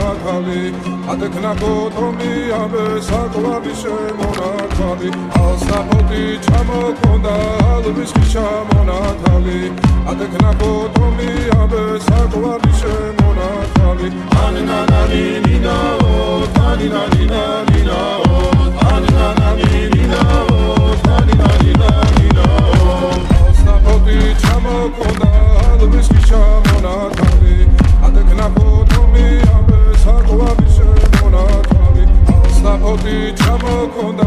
მონათალი ატექნა ბოტომი აბე საკვარი შემონათალი ალსაფოთი ჩამოქონდა ალვის ხიშა მონათალი ატექნა ბოტომი აბე საკვარი შემონათალი ანანანინინაო თანინანინანინაო ანანანინინაო თანინანინანინაო ალსაფოთი ჩამოქონდა ალვის ხიშა მონათალი ატექნა ბოტომი აბე საკვარი შემონათალი ალსაფოთი ჩამოქონდა